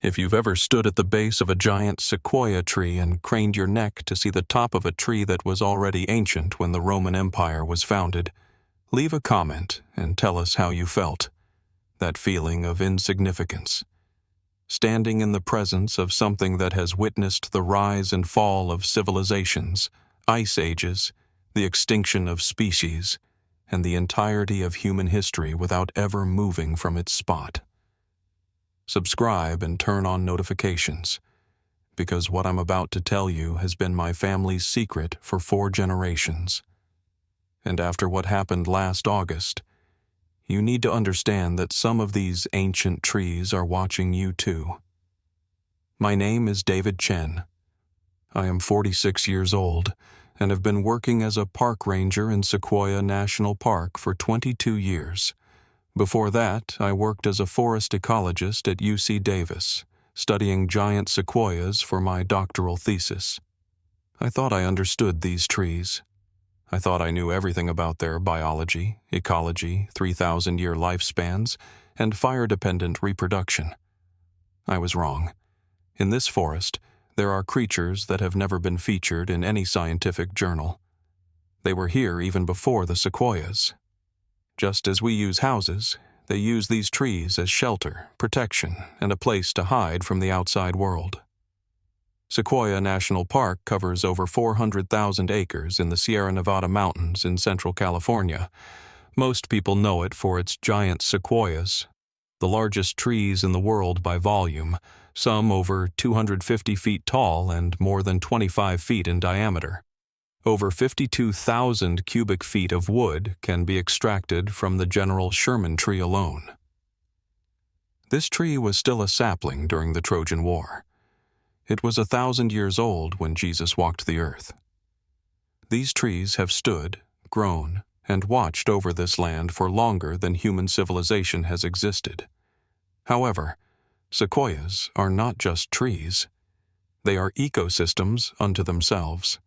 If you've ever stood at the base of a giant sequoia tree and craned your neck to see the top of a tree that was already ancient when the Roman Empire was founded, leave a comment and tell us how you felt. That feeling of insignificance. Standing in the presence of something that has witnessed the rise and fall of civilizations, ice ages, the extinction of species, and the entirety of human history without ever moving from its spot. Subscribe and turn on notifications, because what I'm about to tell you has been my family's secret for 4 generations. And after what happened last August, you need to understand that some of these ancient trees are watching you too. My name is David Chen. I am 46 years old and have been working as a park ranger in Sequoia National Park for 22 years. Before that, I worked as a forest ecologist at UC Davis, studying giant sequoias for my doctoral thesis. I thought I understood these trees. I thought I knew everything about their biology, ecology, 3,000-year lifespans, and fire-dependent reproduction. I was wrong. In this forest, there are creatures that have never been featured in any scientific journal. They were here even before the sequoias. Just as we use houses, they use these trees as shelter, protection, and a place to hide from the outside world. Sequoia National Park covers over 400,000 acres in the Sierra Nevada mountains in central California. Most people know it for its giant sequoias, the largest trees in the world by volume, some over 250 feet tall and more than 25 feet in diameter. Over 52,000 cubic feet of wood can be extracted from the General Sherman tree alone. This tree was still a sapling during the Trojan War. It was 1,000 years old when Jesus walked the earth. These trees have stood, grown, and watched over this land for longer than human civilization has existed. However, sequoias are not just trees. They are ecosystems unto themselves.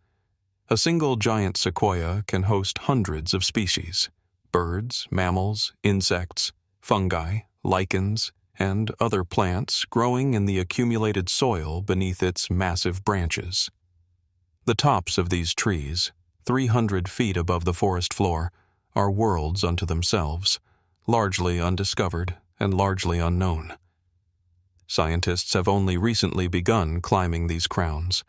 A single giant sequoia can host hundreds of species: birds, mammals, insects, fungi, lichens, and other plants growing in the accumulated soil beneath its massive branches. The tops of these trees, 300 feet above the forest floor, are worlds unto themselves, largely undiscovered and largely unknown. Scientists have only recently begun climbing these crowns,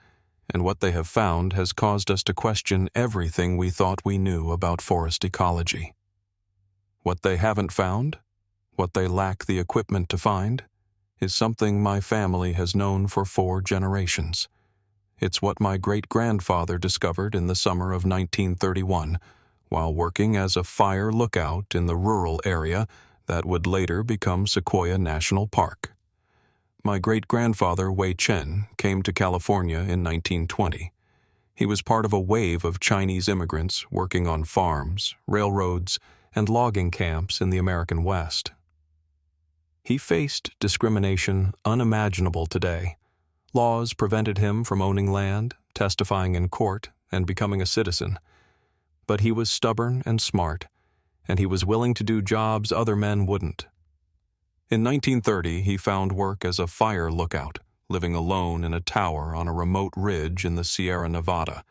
and what they have found has caused us to question everything we thought we knew about forest ecology. What they haven't found, what they lack the equipment to find, is something my family has known for 4 generations. It's what my great-grandfather discovered in the summer of 1931 while working as a fire lookout in the rural area that would later become Sequoia National Park. My great-grandfather, Wei Chen, came to California in 1920. He was part of a wave of Chinese immigrants working on farms, railroads, and logging camps in the American West. He faced discrimination unimaginable today. Laws prevented him from owning land, testifying in court, and becoming a citizen. But he was stubborn and smart, and he was willing to do jobs other men wouldn't. In 1930, he found work as a fire lookout, living alone in a tower on a remote ridge in the Sierra Nevada,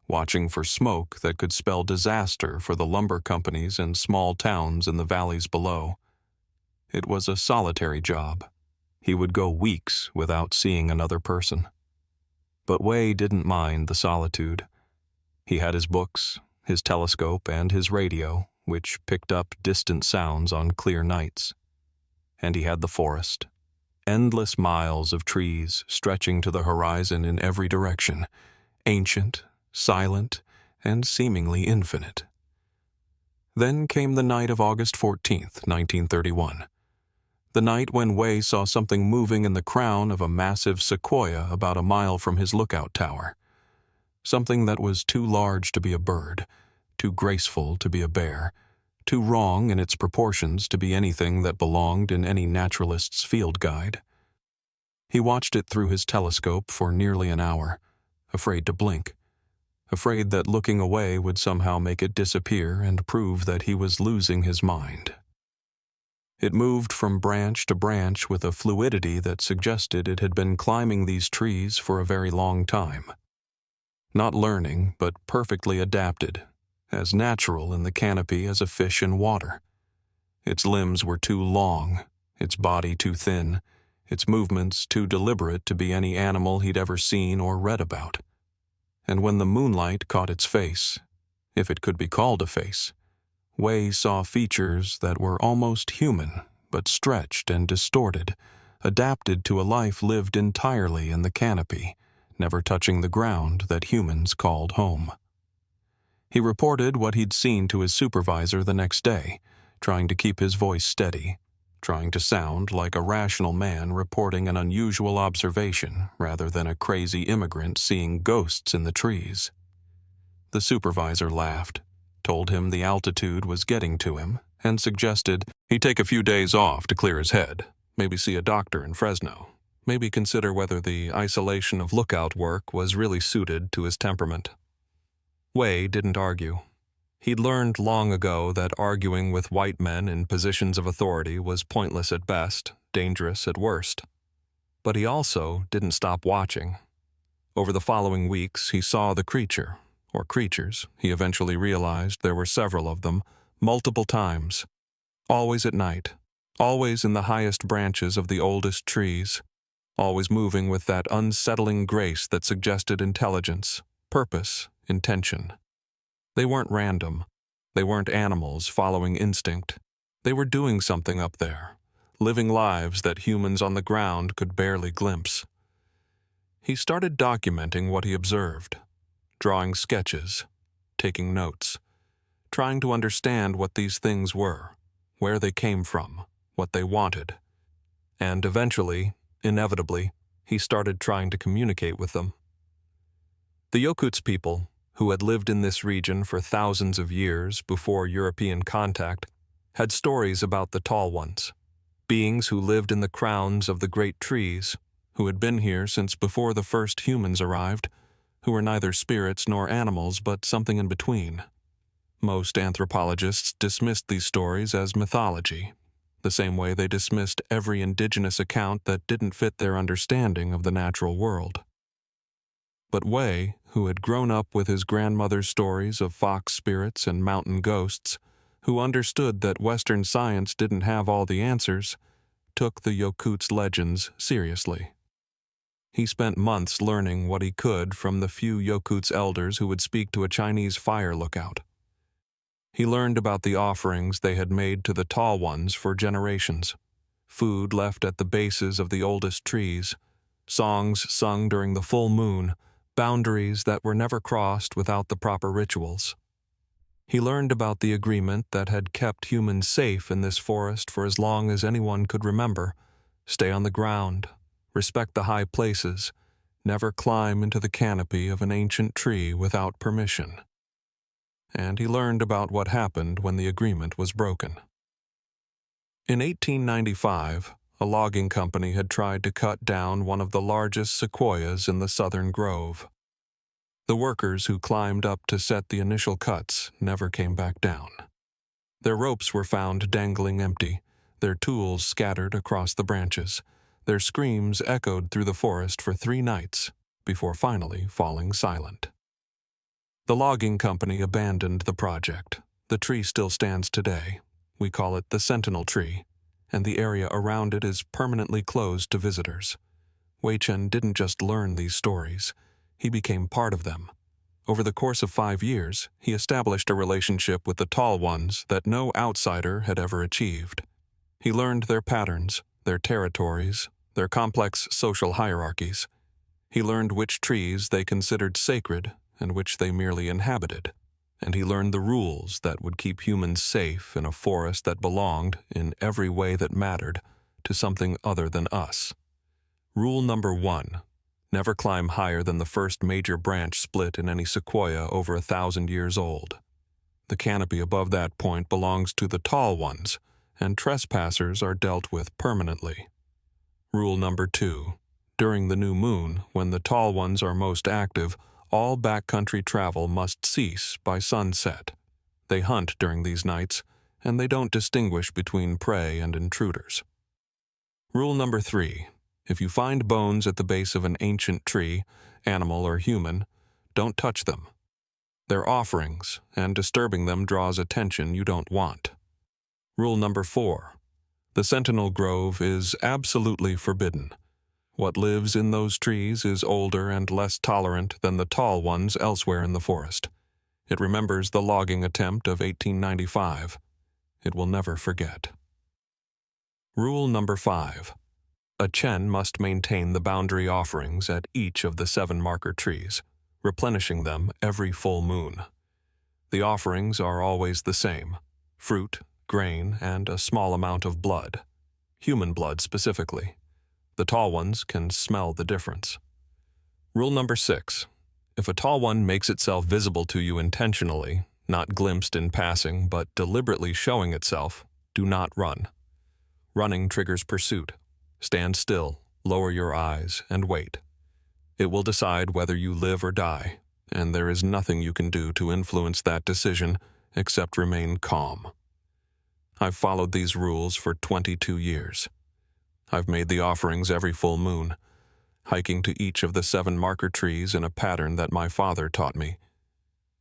watching for smoke that could spell disaster for the lumber companies and small towns in the valleys below. It was a solitary job. He would go weeks without seeing another person. But Wei didn't mind the solitude. He had his books, his telescope, and his radio, which picked up distant sounds on clear nights. And he had the forest. Endless miles of trees stretching to the horizon in every direction, ancient, silent, and seemingly infinite. Then came the night of August 14th, 1931. The night when Wei saw something moving in the crown of a massive sequoia about a mile from his lookout tower. Something that was too large to be a bird, too graceful to be a bear, too wrong in its proportions to be anything that belonged in any naturalist's field guide. He watched it through his telescope for nearly an hour, afraid to blink, afraid that looking away would somehow make it disappear and prove that he was losing his mind. It moved from branch to branch with a fluidity that suggested it had been climbing these trees for a very long time. Not learning, but perfectly adapted, as natural in the canopy as a fish in water. Its limbs were too long, its body too thin, its movements too deliberate to be any animal he'd ever seen or read about. And when the moonlight caught its face, if it could be called a face, Wei saw features that were almost human, but stretched and distorted, adapted to a life lived entirely in the canopy, never touching the ground that humans called home. He reported what he'd seen to his supervisor the next day, trying to keep his voice steady, trying to sound like a rational man reporting an unusual observation rather than a crazy immigrant seeing ghosts in the trees. The supervisor laughed, told him the altitude was getting to him, and suggested he take a few days off to clear his head, maybe see a doctor in Fresno, maybe consider whether the isolation of lookout work was really suited to his temperament. Wei didn't argue. He'd learned long ago that arguing with white men in positions of authority was pointless at best, dangerous at worst. But he also didn't stop watching. Over the following weeks, he saw the creature, or creatures, he eventually realized there were several of them, multiple times, always at night, always in the highest branches of the oldest trees, always moving with that unsettling grace that suggested intelligence, purpose, intention. They weren't random. They weren't animals following instinct. They were doing something up there, living lives that humans on the ground could barely glimpse. He started documenting what he observed, drawing sketches, taking notes, trying to understand what these things were, where they came from, what they wanted. And eventually, inevitably, he started trying to communicate with them. The Yokuts people, who had lived in this region for thousands of years before European contact, had stories about the Tall Ones, beings who lived in the crowns of the great trees, who had been here since before the first humans arrived, who were neither spirits nor animals but something in between. Most anthropologists dismissed these stories as mythology, the same way they dismissed every indigenous account that didn't fit their understanding of the natural world. But Wei, who had grown up with his grandmother's stories of fox spirits and mountain ghosts, who understood that Western science didn't have all the answers, took the Yokuts' legends seriously. He spent months learning what he could from the few Yokuts elders who would speak to a Chinese fire lookout. He learned about the offerings they had made to the Tall Ones for generations, food left at the bases of the oldest trees, songs sung during the full moon, boundaries that were never crossed without the proper rituals. He learned about the agreement that had kept humans safe in this forest for as long as anyone could remember: stay on the ground, respect the high places, never climb into the canopy of an ancient tree without permission. And he learned about what happened when the agreement was broken. In 1895, a logging company had tried to cut down one of the largest sequoias in the southern grove. The workers who climbed up to set the initial cuts never came back down. Their ropes were found dangling empty, their tools scattered across the branches. Their screams echoed through the forest for 3 nights before finally falling silent. The logging company abandoned the project. The tree still stands today. We call it the Sentinel Tree, and the area around it is permanently closed to visitors. Wei Chen didn't just learn these stories. He became part of them. Over the course of 5 years, he established a relationship with the Tall Ones that no outsider had ever achieved. He learned their patterns, their territories, their complex social hierarchies. He learned which trees they considered sacred and which they merely inhabited. And he learned the rules that would keep humans safe in a forest that belonged, in every way that mattered, to something other than us. Rule number 1. Never climb higher than the first major branch split in any sequoia over 1,000 years old. The canopy above that point belongs to the Tall Ones, and trespassers are dealt with permanently. Rule number 2. During the new moon, when the Tall Ones are most active, all backcountry travel must cease by sunset. They hunt during these nights, and they don't distinguish between prey and intruders. Rule number 3. If you find bones at the base of an ancient tree, animal or human, don't touch them. They're offerings, and disturbing them draws attention you don't want. Rule number 4. The Sentinel Grove is absolutely forbidden. What lives in those trees is older and less tolerant than the tall ones elsewhere in the forest. It remembers the logging attempt of 1895. It will never forget. Rule number 5. A Chen must maintain the boundary offerings at each of the 7 marker trees, replenishing them every full moon. The offerings are always the same: fruit, grain, and a small amount of blood. Human blood specifically. The tall ones can smell the difference. Rule number 6. If a tall one makes itself visible to you intentionally, not glimpsed in passing but deliberately showing itself, do not run. Running triggers pursuit. Stand still, lower your eyes, and wait. It will decide whether you live or die, and there is nothing you can do to influence that decision except remain calm. I've followed these rules for 22 years. I've made the offerings every full moon, hiking to each of the 7 marker trees in a pattern that my father taught me,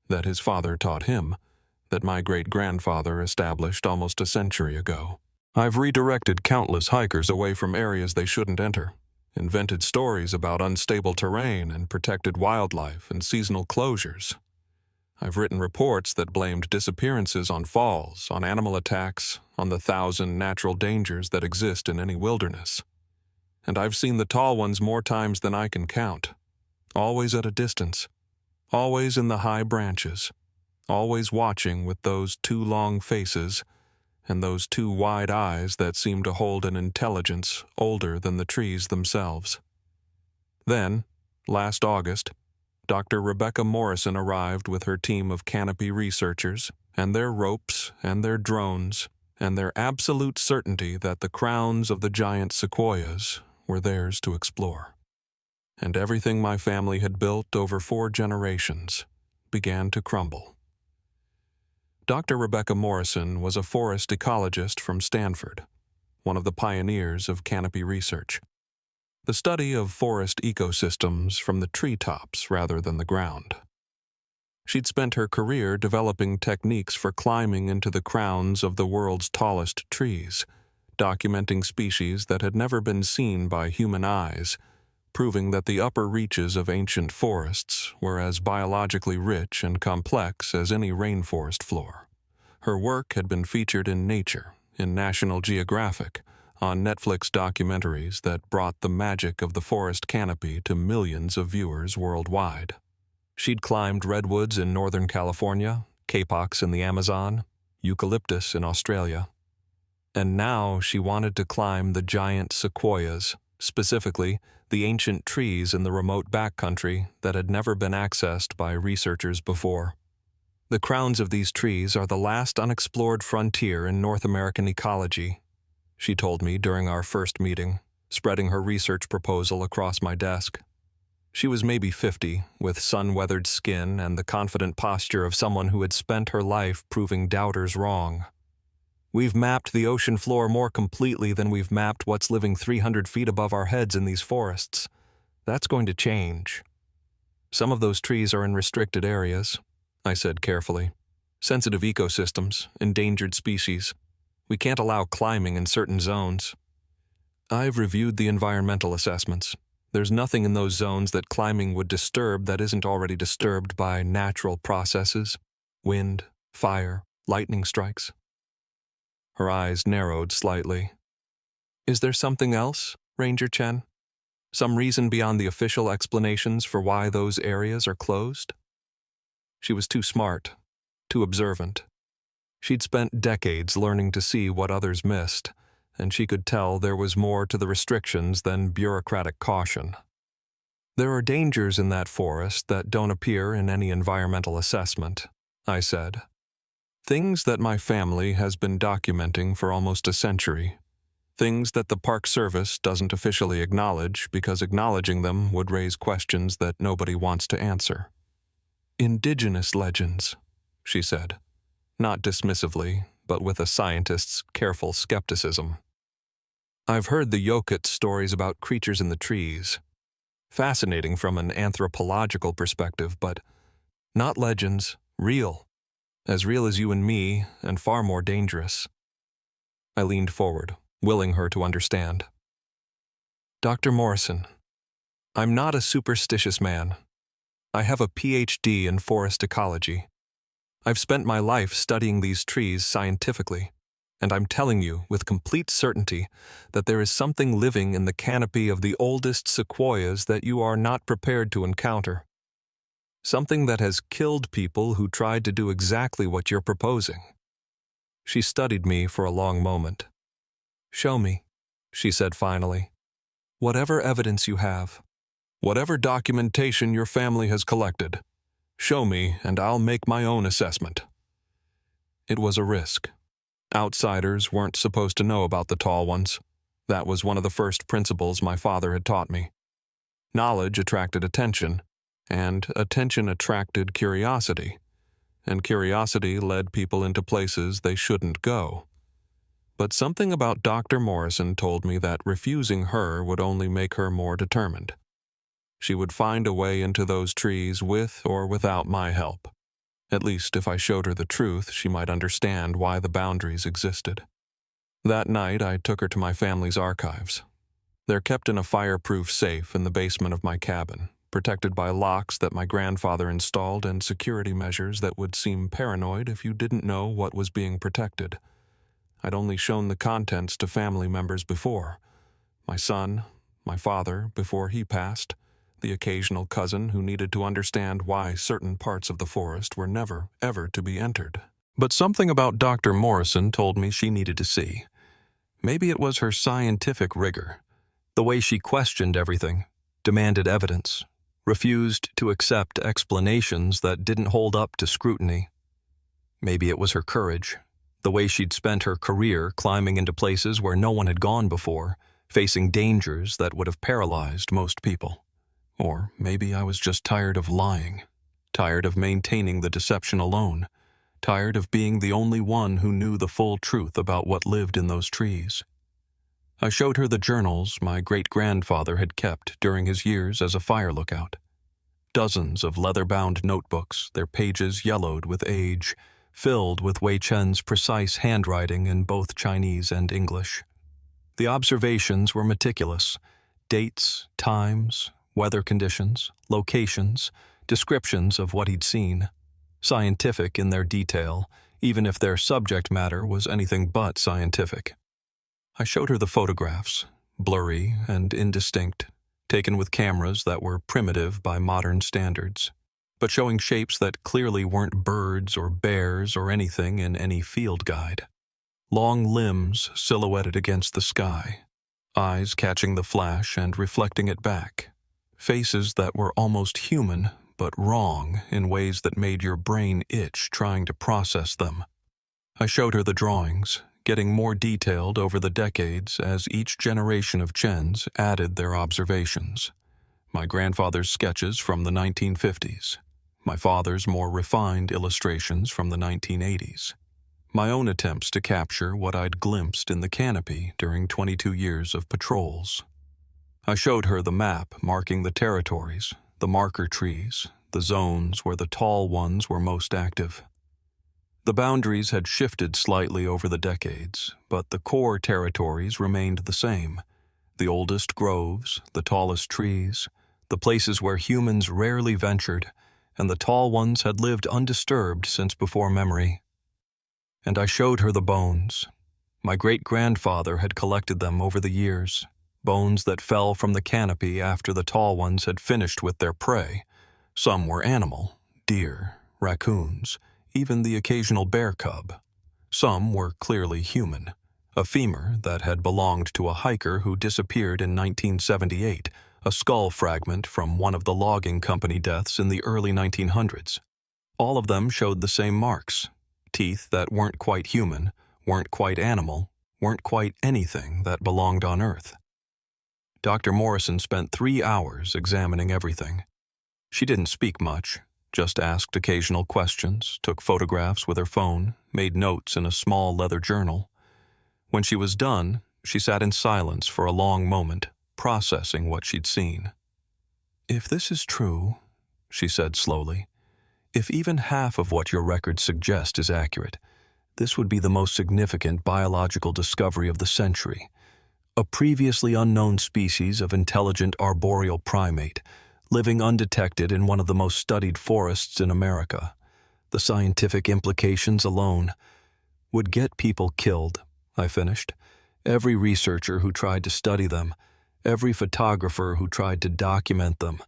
that his father taught him, that my great-grandfather established almost a century ago. I've redirected countless hikers away from areas they shouldn't enter, invented stories about unstable terrain and protected wildlife and seasonal closures. I've written reports that blamed disappearances on falls, on animal attacks, on the 1,000 natural dangers that exist in any wilderness. And I've seen the tall ones more times than I can count, always at a distance, always in the high branches, always watching with those 2 long faces and those 2 wide eyes that seem to hold an intelligence older than the trees themselves. Then, last August, Dr. Rebecca Morrison arrived with her team of canopy researchers and their ropes and their drones and their absolute certainty that the crowns of the giant sequoias were theirs to explore. And everything my family had built over 4 generations began to crumble. Dr. Rebecca Morrison was a forest ecologist from Stanford, one of the pioneers of canopy research, the study of forest ecosystems from the treetops rather than the ground. She'd spent her career developing techniques for climbing into the crowns of the world's tallest trees, documenting species that had never been seen by human eyes, proving that the upper reaches of ancient forests were as biologically rich and complex as any rainforest floor. Her work had been featured in Nature, in National Geographic, on Netflix documentaries that brought the magic of the forest canopy to millions of viewers worldwide. She'd climbed redwoods in Northern California, capox in the Amazon, eucalyptus in Australia. And now she wanted to climb the giant sequoias, specifically the ancient trees in the remote backcountry that had never been accessed by researchers before. The crowns of these trees are the last unexplored frontier in North American ecology, she told me during our first meeting, spreading her research proposal across my desk. She was maybe 50, with sun-weathered skin and the confident posture of someone who had spent her life proving doubters wrong. We've mapped the ocean floor more completely than we've mapped what's living 300 feet above our heads in these forests. That's going to change. Some of those trees are in restricted areas, I said carefully. Sensitive ecosystems, endangered species. We can't allow climbing in certain zones. I've reviewed the environmental assessments. There's nothing in those zones that climbing would disturb that isn't already disturbed by natural processes, wind, fire, lightning strikes. Her eyes narrowed slightly. Is there something else, Ranger Chen? Some reason beyond the official explanations for why those areas are closed? She was too smart, too observant. She'd spent decades learning to see what others missed, and she could tell there was more to the restrictions than bureaucratic caution. There are dangers in that forest that don't appear in any environmental assessment, I said. Things that my family has been documenting for almost a century. Things that the Park Service doesn't officially acknowledge because acknowledging them would raise questions that nobody wants to answer. Indigenous legends, she said. Not dismissively, but with a scientist's careful skepticism. I've heard the Yokut stories about creatures in the trees. Fascinating from an anthropological perspective, but not legends, real. As real as you and me, and far more dangerous. I leaned forward, willing her to understand. Dr. Morrison, I'm not a superstitious man. I have a PhD in forest ecology. I've spent my life studying these trees scientifically, and I'm telling you with complete certainty that there is something living in the canopy of the oldest sequoias that you are not prepared to encounter. Something that has killed people who tried to do exactly what you're proposing. She studied me for a long moment. Show me, she said finally. Whatever evidence you have, whatever documentation your family has collected, show me and I'll make my own assessment. It was a risk. Outsiders weren't supposed to know about the tall ones. That was one of the first principles my father had taught me. Knowledge attracted attention, and attention attracted curiosity, and curiosity led people into places they shouldn't go. But something about Dr. Morrison told me that refusing her would only make her more determined. She would find a way into those trees with or without my help. At least if I showed her the truth, she might understand why the boundaries existed. That night, I took her to my family's archives. They're kept in a fireproof safe in the basement of my cabin, protected by locks that my grandfather installed and security measures that would seem paranoid if you didn't know what was being protected. I'd only shown the contents to family members before. My son, my father, before he passed, the occasional cousin who needed to understand why certain parts of the forest were never, ever to be entered. But something about Dr. Morrison told me she needed to see. Maybe it was her scientific rigor, the way she questioned everything, demanded evidence, refused to accept explanations that didn't hold up to scrutiny. Maybe it was her courage, the way she'd spent her career climbing into places where no one had gone before, facing dangers that would have paralyzed most people. Or maybe I was just tired of lying, tired of maintaining the deception alone, tired of being the only one who knew the full truth about what lived in those trees. I showed her the journals my great-grandfather had kept during his years as a fire lookout. Dozens of leather-bound notebooks, their pages yellowed with age, filled with Wei Chen's precise handwriting in both Chinese and English. The observations were meticulous. Dates, times, weather conditions, locations, descriptions of what he'd seen. Scientific in their detail, even if their subject matter was anything but scientific. I showed her the photographs, blurry and indistinct, taken with cameras that were primitive by modern standards, but showing shapes that clearly weren't birds or bears or anything in any field guide. Long limbs silhouetted against the sky, eyes catching the flash and reflecting it back, faces that were almost human but wrong in ways that made your brain itch trying to process them. I showed her the drawings, getting more detailed over the decades as each generation of Chens added their observations. My grandfather's sketches from the 1950s, my father's more refined illustrations from the 1980s, my own attempts to capture what I'd glimpsed in the canopy during 22 years of patrols. I showed her the map marking the territories, the marker trees, the zones where the tall ones were most active. The boundaries had shifted slightly over the decades, but the core territories remained the same. The oldest groves, the tallest trees, the places where humans rarely ventured, and the tall ones had lived undisturbed since before memory. And I showed her the bones. My great-grandfather had collected them over the years, bones that fell from the canopy after the tall ones had finished with their prey. Some were animal, deer, raccoons, even the occasional bear cub. Some were clearly human, a femur that had belonged to a hiker who disappeared in 1978, a skull fragment from one of the logging company deaths in the early 1900s. All of them showed the same marks, teeth that weren't quite human, weren't quite animal, weren't quite anything that belonged on Earth. Dr. Morrison spent 3 hours examining everything. She didn't speak much, just asked occasional questions, took photographs with her phone, made notes in a small leather journal. When she was done, she sat in silence for a long moment, processing what she'd seen. "If this is true," she said slowly, "if even half of what your records suggest is accurate, this would be the most significant biological discovery of the century. A previously unknown species of intelligent arboreal primate, living undetected in one of the most studied forests in America. The scientific implications alone would get people killed," I finished. "Every researcher who tried to study them, every photographer who tried to document them,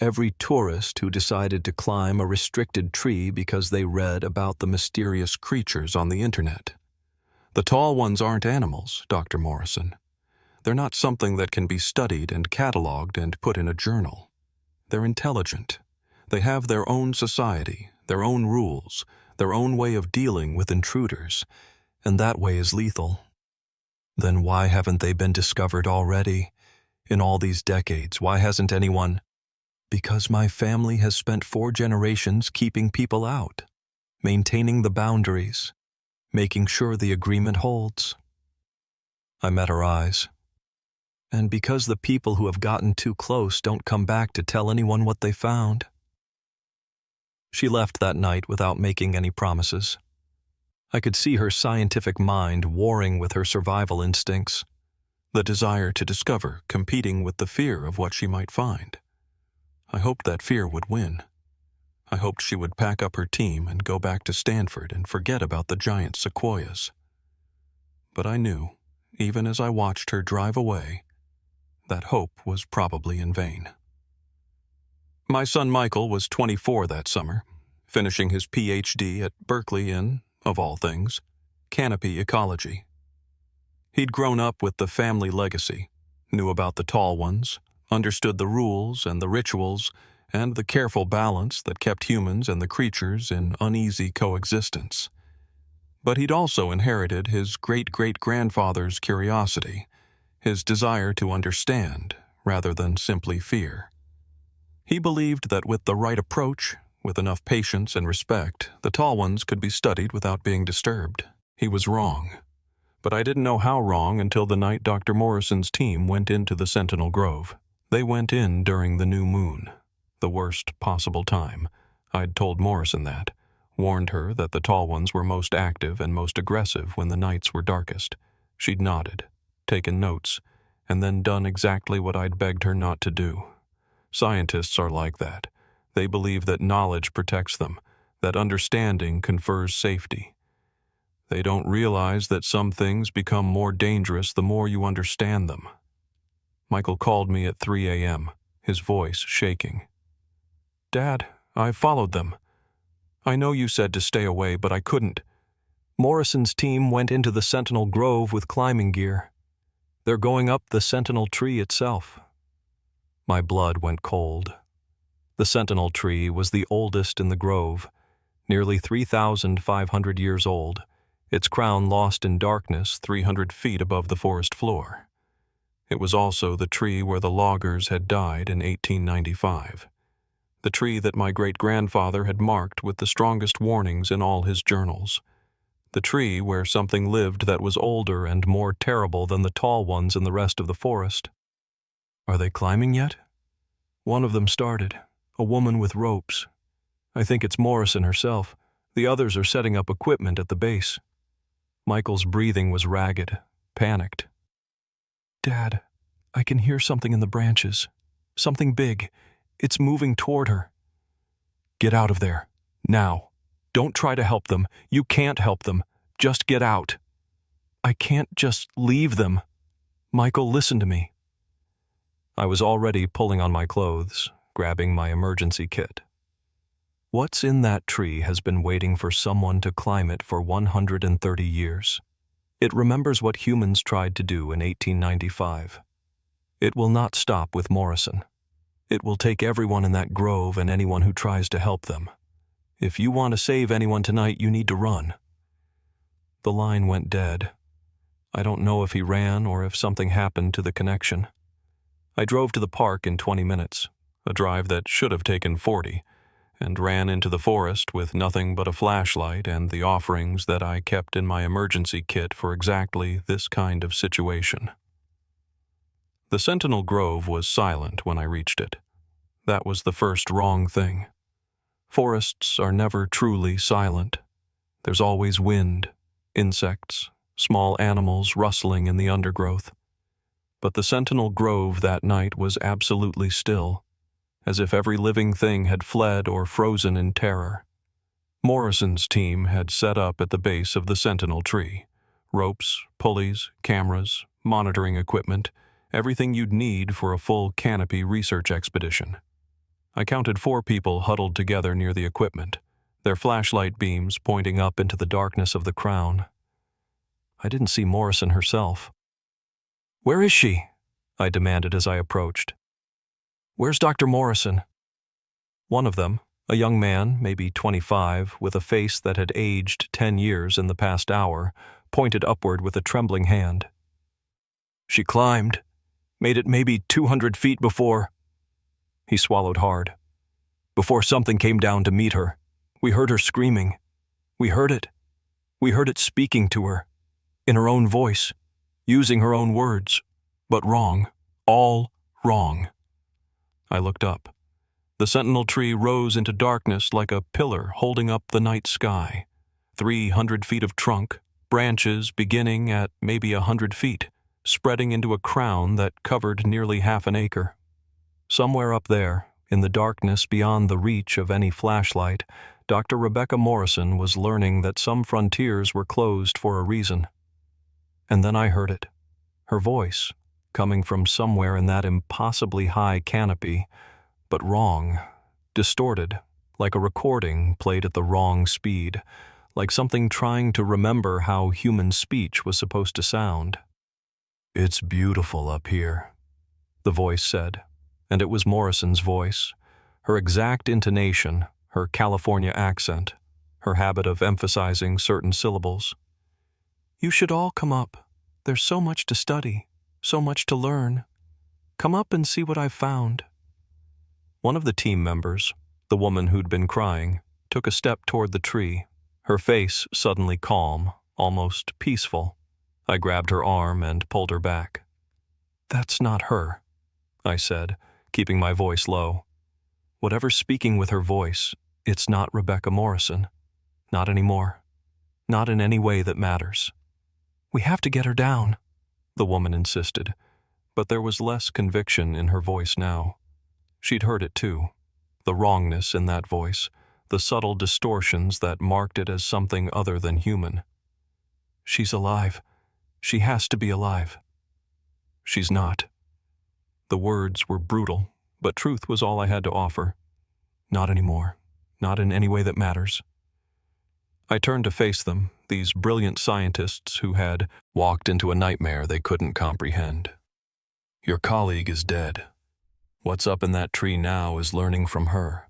every tourist who decided to climb a restricted tree because they read about the mysterious creatures on the internet. The tall ones aren't animals, Dr. Morrison. They're not something that can be studied and cataloged and put in a journal. They're intelligent. They have their own society, their own rules, their own way of dealing with intruders, and that way is lethal. Then why haven't they been discovered already? In all these decades, why hasn't anyone? Because my family has spent 4 generations keeping people out, maintaining the boundaries, making sure the agreement holds." I met her eyes. "And because the people who have gotten too close don't come back to tell anyone what they found." She left that night without making any promises. I could see her scientific mind warring with her survival instincts, the desire to discover competing with the fear of what she might find. I hoped that fear would win. I hoped she would pack up her team and go back to Stanford and forget about the giant sequoias. But I knew, even as I watched her drive away, that hope was probably in vain. My son Michael was 24 that summer, finishing his PhD at Berkeley in, of all things, canopy ecology. He'd grown up with the family legacy, knew about the tall ones, understood the rules and the rituals, and the careful balance that kept humans and the creatures in uneasy coexistence. But he'd also inherited his great-great-grandfather's curiosity, his desire to understand rather than simply fear. He believed that with the right approach, with enough patience and respect, the tall ones could be studied without being disturbed. He was wrong. But I didn't know how wrong until the night Dr. Morrison's team went into the Sentinel Grove. They went in during the new moon, the worst possible time. I'd told Morrison that, warned her that the tall ones were most active and most aggressive when the nights were darkest. She'd nodded, taken notes, and then done exactly what I'd begged her not to do. Scientists are like that. They believe that knowledge protects them, that understanding confers safety. They don't realize that some things become more dangerous the more you understand them. Michael called me at 3 a.m., his voice shaking. "Dad, I followed them. I know you said to stay away, but I couldn't. Morrison's team went into the Sentinel Grove with climbing gear. They're going up the Sentinel Tree itself." My blood went cold. The Sentinel Tree was the oldest in the grove, nearly 3,500 years old, its crown lost in darkness 300 feet above the forest floor. It was also the tree where the loggers had died in 1895, the tree that my great-grandfather had marked with the strongest warnings in all his journals, the tree where something lived that was older and more terrible than the tall ones in the rest of the forest. "Are they climbing yet?" "One of them started, a woman with ropes. I think it's Morrison herself. The others are setting up equipment at the base." Michael's breathing was ragged, panicked. "Dad, I can hear something in the branches. Something big. It's moving toward her." "Get out of there. Now. Don't try to help them. You can't help them. Just get out." "I can't just leave them. Michael, listen to me." I was already pulling on my clothes, grabbing my emergency kit. What's in that tree has been waiting for someone to climb it for 130 years. It remembers what humans tried to do in 1895. It will not stop with Morrison. It will take everyone in that grove and anyone who tries to help them. If you want to save anyone tonight, you need to run. The line went dead. I don't know if he ran or if something happened to the connection. I drove to the park in 20 minutes, a drive that should have taken 40, and ran into the forest with nothing but a flashlight and the offerings that I kept in my emergency kit for exactly this kind of situation. The Sentinel Grove was silent when I reached it. That was the first wrong thing. Forests are never truly silent. There's always wind, insects, small animals rustling in the undergrowth. But the Sentinel Grove that night was absolutely still, as if every living thing had fled or frozen in terror. Morrison's team had set up at the base of the Sentinel Tree. Ropes, pulleys, cameras, monitoring equipment, everything you'd need for a full canopy research expedition. I counted 4 people huddled together near the equipment, their flashlight beams pointing up into the darkness of the crown. I didn't see Morrison herself. "Where is she?" I demanded as I approached. "Where's Dr. Morrison?" One of them, a young man, maybe 25, with a face that had aged 10 years in the past hour, pointed upward with a trembling hand. "She climbed. Made it maybe 200 feet before—" He swallowed hard. "Before something came down to meet her. We heard her screaming. We heard it. We heard it speaking to her. In her own voice. Using her own words. But wrong. All wrong." I looked up. The Sentinel Tree rose into darkness like a pillar holding up the night sky. 300 feet of trunk, branches beginning at maybe 100 feet, spreading into a crown that covered nearly half an acre. Somewhere up there, in the darkness beyond the reach of any flashlight, Dr. Rebecca Morrison was learning that some frontiers were closed for a reason. And then I heard it. Her voice, coming from somewhere in that impossibly high canopy, but wrong, distorted, like a recording played at the wrong speed, like something trying to remember how human speech was supposed to sound. "It's beautiful up here," the voice said, and it was Morrison's voice, her exact intonation, her California accent, her habit of emphasizing certain syllables. "You should all come up. There's so much to study, so much to learn. Come up and see what I've found." One of the team members, the woman who'd been crying, took a step toward the tree, her face suddenly calm, almost peaceful. I grabbed her arm and pulled her back. "That's not her," I said, keeping my voice low. "Whatever's speaking with her voice, it's not Rebecca Morrison. Not anymore. Not in any way that matters." "We have to get her down," the woman insisted, but there was less conviction in her voice now. She'd heard it too, the wrongness in that voice, the subtle distortions that marked it as something other than human. "She's alive. She has to be alive." "She's not." The words were brutal, but truth was all I had to offer. "Not anymore. Not in any way that matters." I turned to face them, these brilliant scientists who had walked into a nightmare they couldn't comprehend. "Your colleague is dead. What's up in that tree now is learning from her.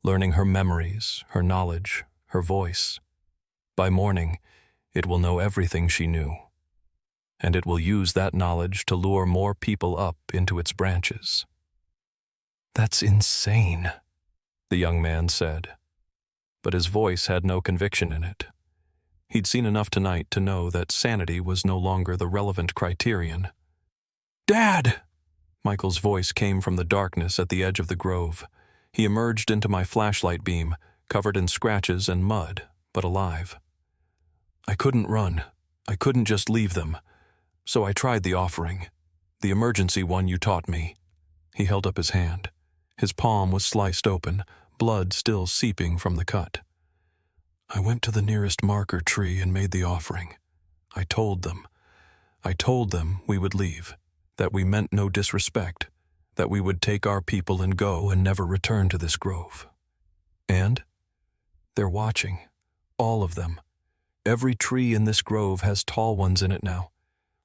Learning her memories, her knowledge, her voice. By morning, it will know everything she knew. And it will use that knowledge to lure more people up into its branches." "That's insane," the young man said. But his voice had no conviction in it. He'd seen enough tonight to know that sanity was no longer the relevant criterion. "Dad!" Michael's voice came from the darkness at the edge of the grove. He emerged into my flashlight beam, covered in scratches and mud, but alive. "I couldn't run. I couldn't just leave them. So I tried the offering. The emergency one you taught me." He held up his hand. His palm was sliced open, blood still seeping from the cut. "I went to the nearest marker tree and made the offering. I told them we would leave, that we meant no disrespect, that we would take our people and go and never return to this grove. And they're watching, all of them. Every tree in this grove has tall ones in it now.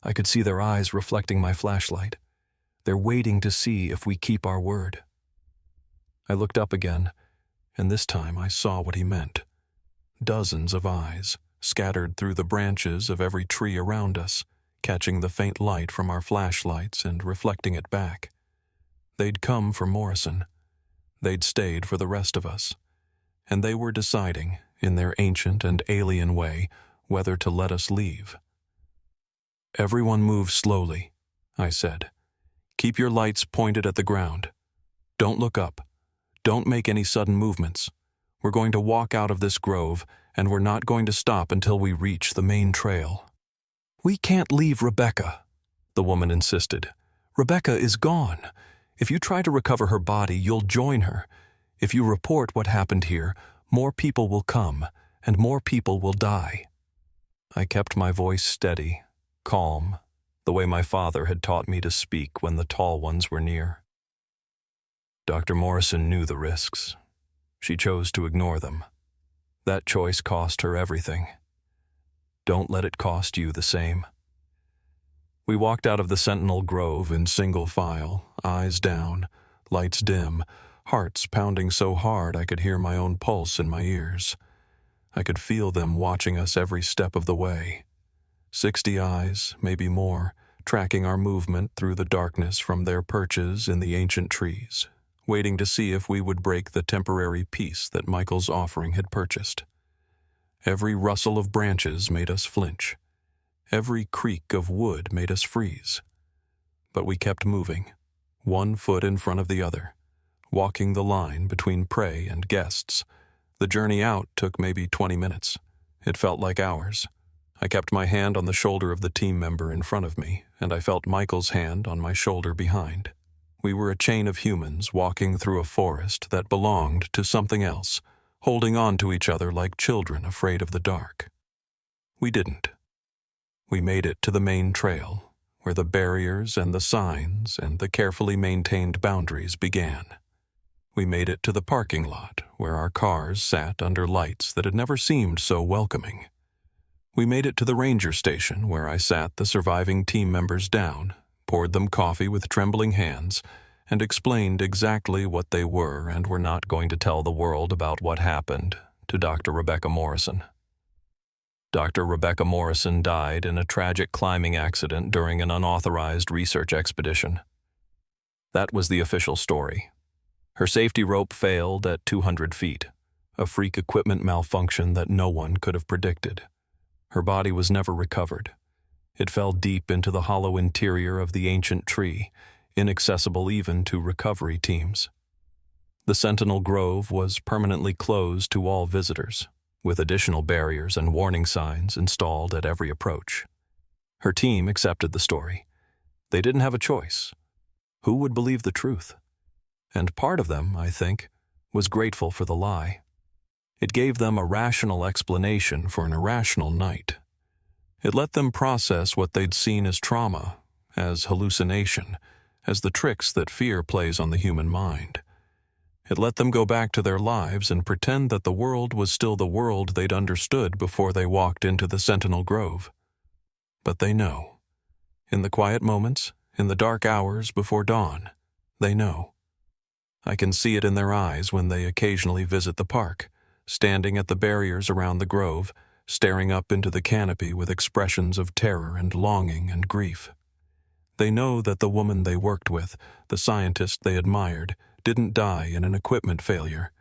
I could see their eyes reflecting my flashlight. They're waiting to see if we keep our word." I looked up again, and this time I saw what he meant. Dozens of eyes, scattered through the branches of every tree around us, catching the faint light from our flashlights and reflecting it back. They'd come for Morrison. They'd stayed for the rest of us, and they were deciding, in their ancient and alien way, whether to let us leave. "Everyone move slowly," I said. "Keep your lights pointed at the ground. Don't look up. Don't make any sudden movements. We're going to walk out of this grove, and we're not going to stop until we reach the main trail." "We can't leave Rebecca," the woman insisted. "Rebecca is gone. If you try to recover her body, you'll join her. If you report what happened here, more people will come, and more people will die." I kept my voice steady, calm, the way my father had taught me to speak when the tall ones were near. Dr. Morrison knew the risks. She chose to ignore them. That choice cost her everything. Don't let it cost you the same. We walked out of the Sentinel Grove in single file, eyes down, lights dim, hearts pounding so hard I could hear my own pulse in my ears. I could feel them watching us every step of the way. 60 eyes, maybe more, tracking our movement through the darkness from their perches in the ancient trees, waiting to see if we would break the temporary peace that Michael's offering had purchased. Every rustle of branches made us flinch. Every creak of wood made us freeze. But we kept moving, one foot in front of the other, walking the line between prey and guests. The journey out took maybe 20 minutes. It felt like hours. I kept my hand on the shoulder of the team member in front of me, and I felt Michael's hand on my shoulder behind. We were a chain of humans walking through a forest that belonged to something else, holding on to each other like children afraid of the dark. We didn't. We made it to the main trail, where the barriers and the signs and the carefully maintained boundaries began. We made it to the parking lot, where our cars sat under lights that had never seemed so welcoming. We made it to the ranger station, where I sat the surviving team members down, poured them coffee with trembling hands, and explained exactly what they were and were not going to tell the world about what happened to Dr. Rebecca Morrison. Dr. Rebecca Morrison died in a tragic climbing accident during an unauthorized research expedition. That was the official story. Her safety rope failed at 200 feet, a freak equipment malfunction that no one could have predicted. Her body was never recovered. It fell deep into the hollow interior of the ancient tree, inaccessible even to recovery teams. The Sentinel Grove was permanently closed to all visitors, with additional barriers and warning signs installed at every approach. Her team accepted the story. They didn't have a choice. Who would believe the truth? And part of them, I think, was grateful for the lie. It gave them a rational explanation for an irrational night. It let them process what they'd seen as trauma, as hallucination, as the tricks that fear plays on the human mind. It let them go back to their lives and pretend that the world was still the world they'd understood before they walked into the Sentinel Grove. But they know. In the quiet moments, in the dark hours before dawn, they know. I can see it in their eyes when they occasionally visit the park, standing at the barriers around the grove, staring up into the canopy with expressions of terror and longing and grief. They know that the woman they worked with, the scientist they admired, didn't die in an equipment failure.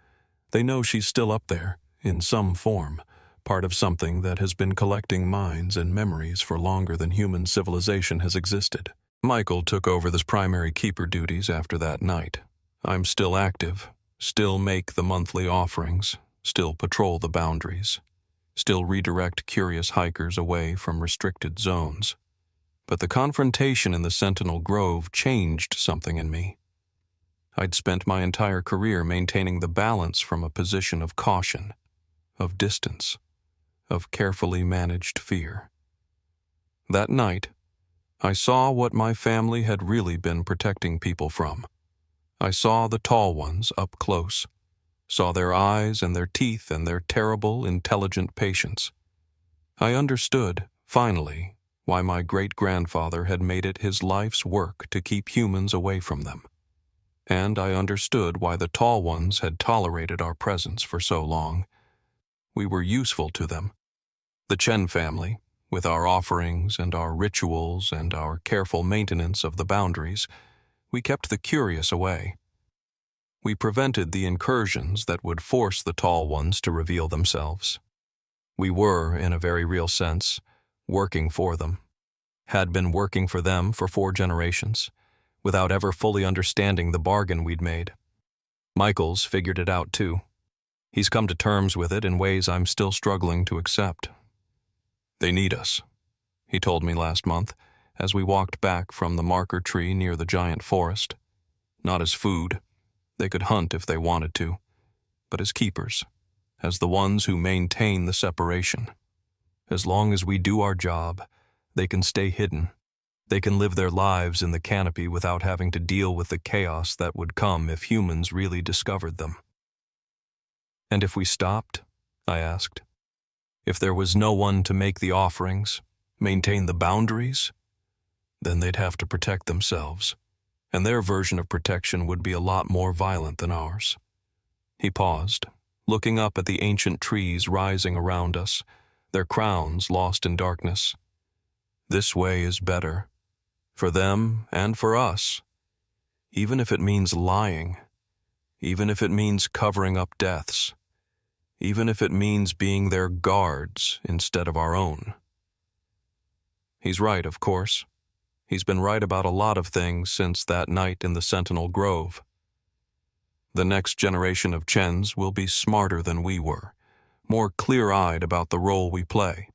They know she's still up there, in some form, part of something that has been collecting minds and memories for longer than human civilization has existed. Michael took over the primary keeper duties after that night. I'm still active, still make the monthly offerings, still patrol the boundaries, still redirect curious hikers away from restricted zones. But the confrontation in the Sentinel Grove changed something in me. I'd spent my entire career maintaining the balance from a position of caution, of distance, of carefully managed fear. That night, I saw what my family had really been protecting people from. I saw the tall ones up close, saw their eyes and their teeth and their terrible, intelligent patience. I understood, finally, why my great-grandfather had made it his life's work to keep humans away from them. And I understood why the tall ones had tolerated our presence for so long. We were useful to them. The Chen family, with our offerings and our rituals and our careful maintenance of the boundaries, we kept the curious away. We prevented the incursions that would force the tall ones to reveal themselves. We were, in a very real sense, working for them, had been working for them for 4 generations, without ever fully understanding the bargain we'd made. Michael's figured it out too. He's come to terms with it in ways I'm still struggling to accept. They need us, he told me last month as we walked back from the marker tree near the giant forest. Not as food. They could hunt if they wanted to, but as keepers, as the ones who maintain the separation. As long as we do our job, they can stay hidden. They can live their lives in the canopy without having to deal with the chaos that would come if humans really discovered them. And if we stopped? I asked. If there was no one to make the offerings, maintain the boundaries, then they'd have to protect themselves, and their version of protection would be a lot more violent than ours. He paused, looking up at the ancient trees rising around us, their crowns lost in darkness. This way is better, for them and for us, even if it means lying, even if it means covering up deaths, even if it means being their guards instead of our own. He's right, of course. He's been right about a lot of things since that night in the Sentinel Grove. The next generation of Chens will be smarter than we were, more clear-eyed about the role we play,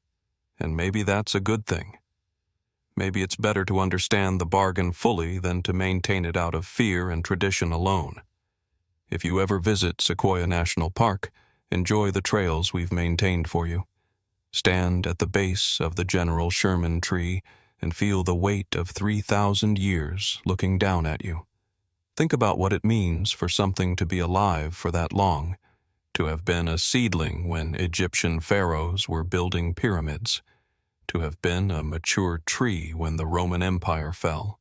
and maybe that's a good thing. Maybe it's better to understand the bargain fully than to maintain it out of fear and tradition alone. If you ever visit Sequoia National Park, enjoy the trails we've maintained for you. Stand at the base of the General Sherman Tree and feel the weight of 3,000 years looking down at you. Think about what it means for something to be alive for that long, to have been a seedling when Egyptian pharaohs were building pyramids, to have been a mature tree when the Roman Empire fell,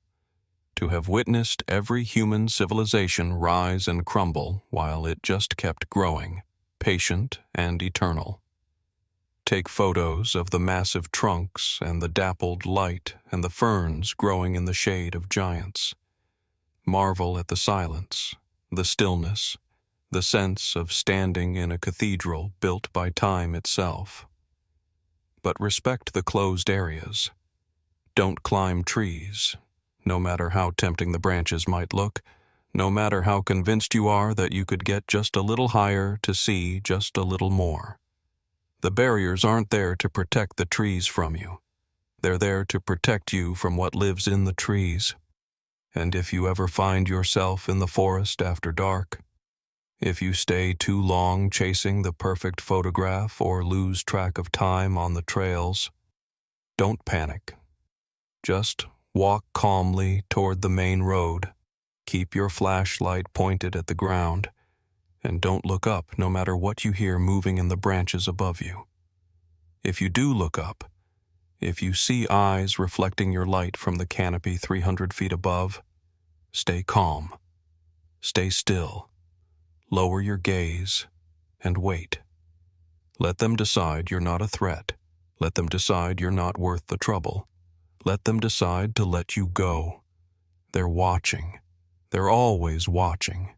to have witnessed every human civilization rise and crumble while it just kept growing, patient and eternal. Take photos of the massive trunks and the dappled light and the ferns growing in the shade of giants. Marvel at the silence, the stillness, the sense of standing in a cathedral built by time itself. But respect the closed areas. Don't climb trees, no matter how tempting the branches might look, no matter how convinced you are that you could get just a little higher to see just a little more. The barriers aren't there to protect the trees from you. They're there to protect you from what lives in the trees. And if you ever find yourself in the forest after dark, if you stay too long chasing the perfect photograph or lose track of time on the trails, don't panic. Just walk calmly toward the main road. Keep your flashlight pointed at the ground, and don't look up no matter what you hear moving in the branches above you. If you do look up, if you see eyes reflecting your light from the canopy 300 feet above, stay calm, stay still, lower your gaze, and wait. Let them decide you're not a threat. Let them decide you're not worth the trouble. Let them decide to let you go. They're watching. They're always watching.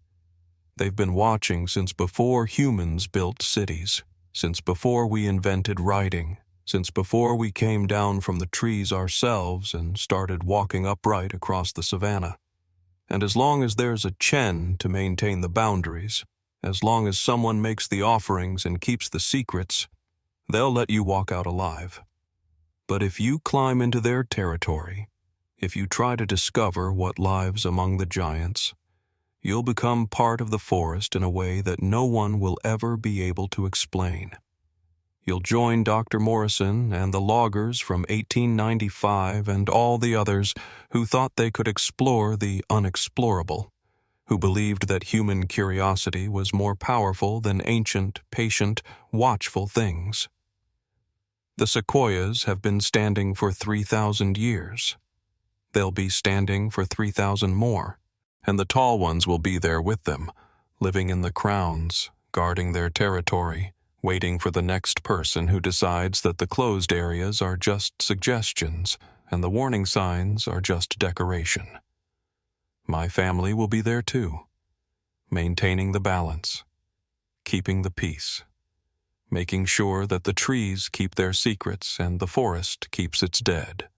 They've been watching since before humans built cities, since before we invented writing, since before we came down from the trees ourselves and started walking upright across the savannah. And as long as there's a Chen to maintain the boundaries, as long as someone makes the offerings and keeps the secrets, they'll let you walk out alive. But if you climb into their territory, if you try to discover what lives among the giants, you'll become part of the forest in a way that no one will ever be able to explain. You'll join Dr. Morrison and the loggers from 1895 and all the others who thought they could explore the unexplorable, who believed that human curiosity was more powerful than ancient, patient, watchful things. The sequoias have been standing for 3,000 years. They'll be standing for 3,000 more, and the tall ones will be there with them, living in the crowns, guarding their territory, waiting for the next person who decides that the closed areas are just suggestions and the warning signs are just decoration. My family will be there too. maintaining the balance, keeping the peace, making sure that the trees keep their secrets and the forest keeps its dead.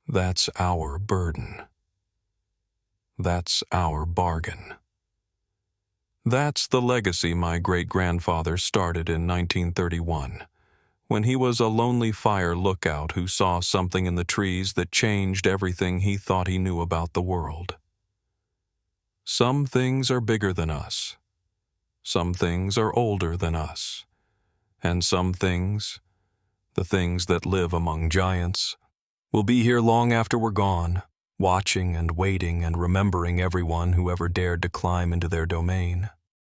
That's our burden. That's our bargain. That's the legacy my great-grandfather started in 1931, when he was a lonely fire lookout who saw something in the trees that changed everything he thought he knew about the world. Some things are bigger than us. Some things are older than us. And some things, the things that live among giants, will be here long after we're gone, watching and waiting and remembering everyone who ever dared to climb into their domain.